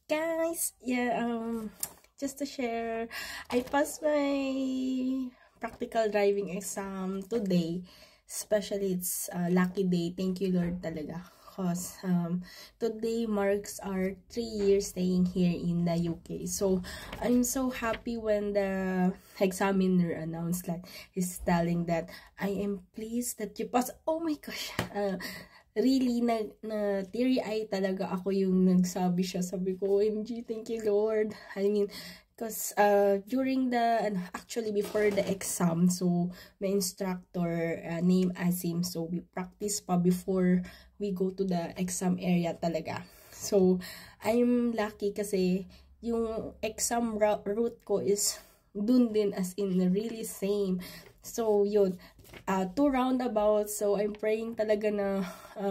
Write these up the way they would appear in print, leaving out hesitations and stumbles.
guys, yeah, just to share, I passed my practical driving exam today. Especially it's a lucky day. Thank you, Lord, talaga. Cause today marks our 3 years staying here in the UK. So I'm so happy when the examiner announced that he's telling that I am pleased that you passed. Oh my gosh, really na teary eye talaga ako yung nagsabi siya. Sabi ko, OMG, thank you, Lord. I mean, because during the actually before the exam, so my instructor named Azim, so we practice pa before we go to the exam area talaga. So I'm lucky kasi yung exam route ko is dun din, as in really same. So yun, 2 roundabouts, so I'm praying talaga na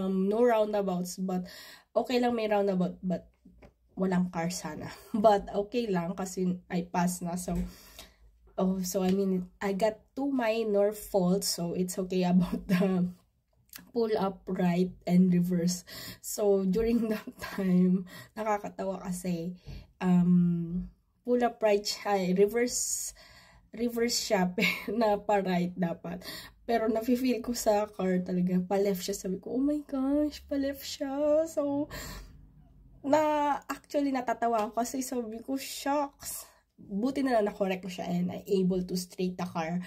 no roundabouts, but okay lang may roundabout, but walang car sana. But okay lang kasi I passed na. So I mean, I got 2 minor faults, so it's okay about the pull up, right, and reverse. So during that time, nakakatawa kasi pull up right siya, reverse siya na pa right dapat. Pero nafe-feel ko sa car talaga pa left siya. Sabi ko, oh my gosh, pa left siya. So actually natatawa ako kasi sabi ko, shocks. Buti na lang na-correct ko siya and I able to straight the car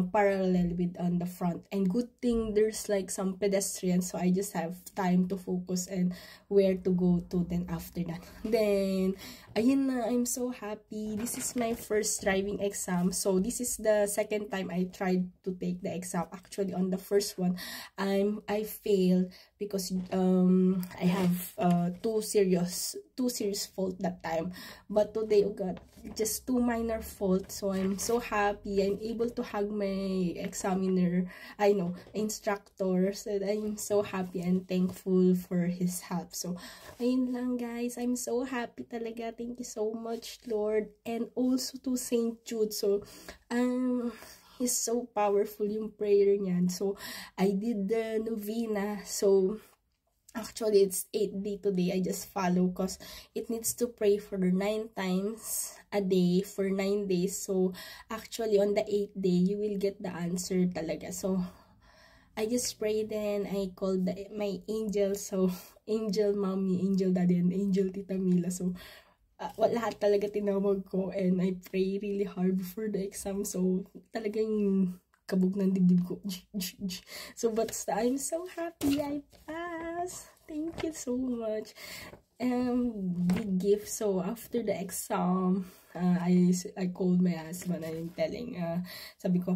parallel with on the front. And good thing there's like some pedestrians, so I just have time to focus and where to go to. Then after that, then ayun na, I'm so happy. This is my first driving exam. So this is the second time I tried to take the exam. Actually on the first one, I failed because I have two serious fault that time. But today, oh God, just 2 minor faults. So I'm so happy. I'm able to hug my examiner, instructor. So I'm so happy and thankful for his help. So ayun lang guys, I'm so happy talaga. Thank you so much, Lord. And also to Saint Jude. So he's so powerful yung prayer niyan. So I did the novena. So actually, it's 8th day today. I just follow because it needs to pray for 9 times a day for 9 days. So, actually, on the 8th day, you will get the answer talaga. So, I just prayed then I called my angel. So, angel mommy, angel daddy, and angel tita Mila. So, lahat talaga tinawag ko and I pray really hard before the exam. So, talagang kabog ng dibdib ko. So, but I'm so happy I passed. Thank you so much. Big gift. So, after the exam, I called my husband and I'm telling, sabi ko,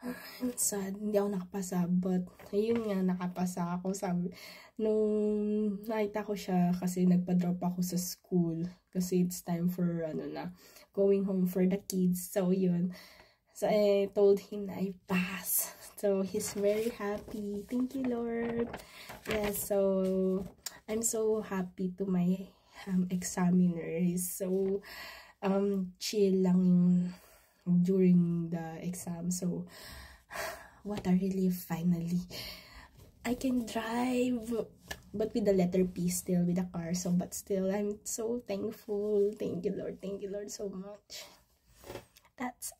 I'm sad, hindi ako nakapasa. But, ayun nga, nakapasa ako. Sabi, nung nakita ko siya, kasi nagpa-drop ako sa school. Kasi it's time for, going home for the kids. So, yun. So, I told him na I passed. So, he's very happy. Thank you, Lord. Yeah, so, I'm so happy to my examiner. He's so chill lang during the exam. So, what a relief finally. I can drive, but with the letter P still, with the car. So, but still, I'm so thankful. Thank you, Lord. Thank you, Lord, so much. That's